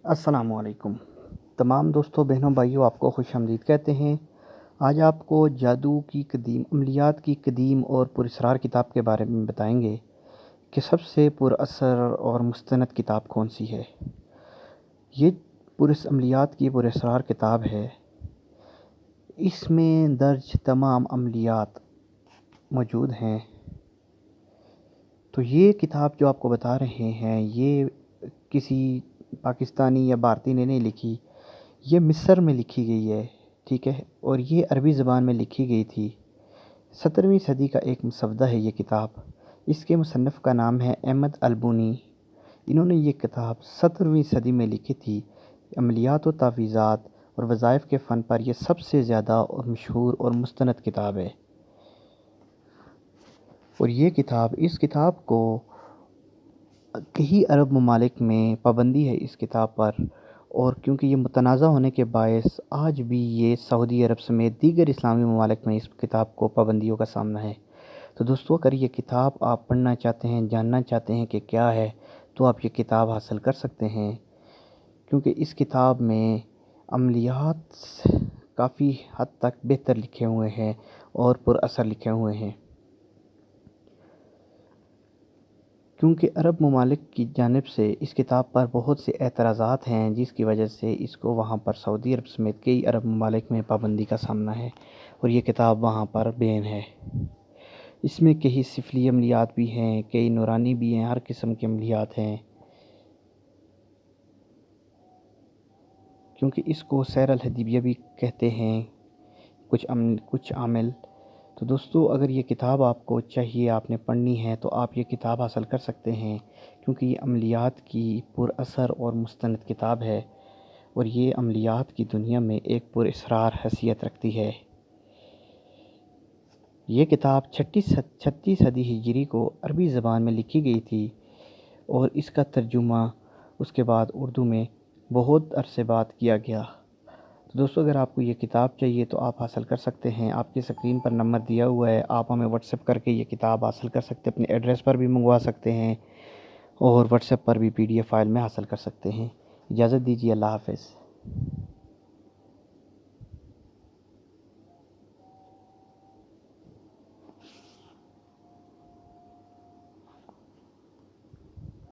السلام علیکم تمام دوستوں بہنوں بھائیوں، آپ کو خوش آمدید کہتے ہیں۔ آج آپ کو جادو کی قدیم عملیات کی قدیم اور پراسرار کتاب کے بارے میں بتائیں گے کہ سب سے پر اثر اور مستند کتاب کون سی ہے۔ یہ عملیات کی پراسرار کتاب ہے۔ اس میں درج تمام عملیات موجود ہیں۔ تو یہ کتاب جو آپ کو بتا رہے ہیں، یہ کسی پاکستانی یا بھارتی نے نہیں لکھی، یہ مصر میں لکھی گئی ہے، ٹھیک ہے، اور یہ عربی زبان میں لکھی گئی تھی۔ 17ویں صدی کا ایک مسودہ ہے یہ کتاب۔ اس کے مصنف کا نام ہے احمد البونی۔ انہوں نے یہ کتاب 17ویں صدی میں لکھی تھی۔ عملیات و تعویذات اور وظائف کے فن پر یہ سب سے زیادہ اور مشہور اور مستند کتاب ہے۔ اور اس کتاب کو کئی عرب ممالک میں پابندی ہے اس کتاب پر، اور کیونکہ یہ متنازع ہونے کے باعث آج بھی یہ سعودی عرب سمیت دیگر اسلامی ممالک میں اس کتاب کو پابندیوں کا سامنا ہے۔ تو دوستو، اگر یہ کتاب آپ پڑھنا چاہتے ہیں، جاننا چاہتے ہیں کہ کیا ہے، تو آپ یہ کتاب حاصل کر سکتے ہیں، کیونکہ اس کتاب میں عملیات کافی حد تک بہتر لکھے ہوئے ہیں اور پر اثر لکھے ہوئے ہیں۔ کیونکہ عرب ممالک کی جانب سے اس کتاب پر بہت سے اعتراضات ہیں، جس کی وجہ سے اس کو وہاں پر سعودی عرب سمیت کئی عرب ممالک میں پابندی کا سامنا ہے، اور یہ کتاب وہاں پر بین ہے۔ اس میں کئی سفلی عملیات بھی ہیں، کئی نورانی بھی ہیں، ہر قسم کی عملیات ہیں، کیونکہ اس کو سیر الحدیبیہ بھی کہتے ہیں کچھ عامل۔ تو دوستو، اگر یہ کتاب آپ کو چاہیے، آپ نے پڑھنی ہے، تو آپ یہ کتاب حاصل کر سکتے ہیں، کیونکہ یہ عملیات کی پر اثر اور مستند کتاب ہے، اور یہ عملیات کی دنیا میں ایک پر اسرار حیثیت رکھتی ہے۔ یہ کتاب 36 صدی ہجری کو عربی زبان میں لکھی گئی تھی، اور اس کا ترجمہ اس کے بعد اردو میں بہت عرصے بعد کیا گیا۔ تو دوستو، اگر آپ کو یہ کتاب چاہیے تو آپ حاصل کر سکتے ہیں۔ آپ کی اسکرین پر نمبر دیا ہوا ہے، آپ ہمیں واٹس ایپ کر کے یہ کتاب حاصل کر سکتے ہیں، اپنے ایڈریس پر بھی منگوا سکتے ہیں، اور واٹس ایپ پر بھی PDF فائل میں حاصل کر سکتے ہیں۔ اجازت دیجیے، اللہ حافظ۔